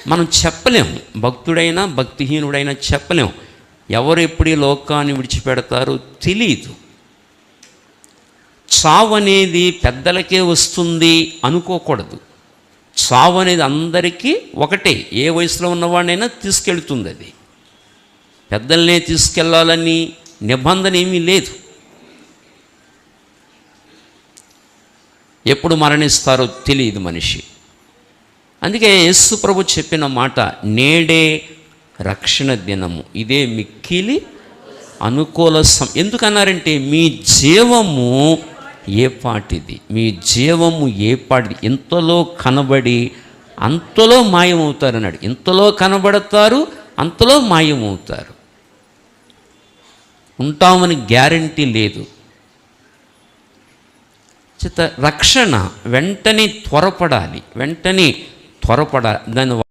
మనం చెప్పలేం, భక్తుడైనా భక్తిహీనుడైనా చెప్పలేం. ఎవరు ఎప్పుడు ఈ లోకాన్ని విడిచిపెడతారో తెలియదు. చావు అనేది పెద్దలకే వస్తుంది అనుకోకూడదు. చావు అనేది అందరికీ ఒకటే, ఏ వయసులో ఉన్నవాడినైనా తీసుకెళ్తుంది. అది పెద్దలనే తీసుకెళ్లాలని నిబంధన ఏమీ లేదు. ఎప్పుడు మరణిస్తారో తెలియదు మనిషి. అందుకే యేసు ప్రభు చెప్పిన మాట, నేడే రక్షణ దినము, ఇదే మిక్కిలి అనుకూల ఎందుకన్నారంటే మీ జీవము ఏ పాటిది, మీ జీవము ఏ పాటిది. ఇంతలో కనబడి అంతలో మాయమవుతారు అన్నాడు. ఇంతలో కనబడతారు, అంతలో మాయమవుతారు. ఉంటామని గ్యారంటీ లేదు. రక్షణ వెంటనే త్వరపడాలి, దాని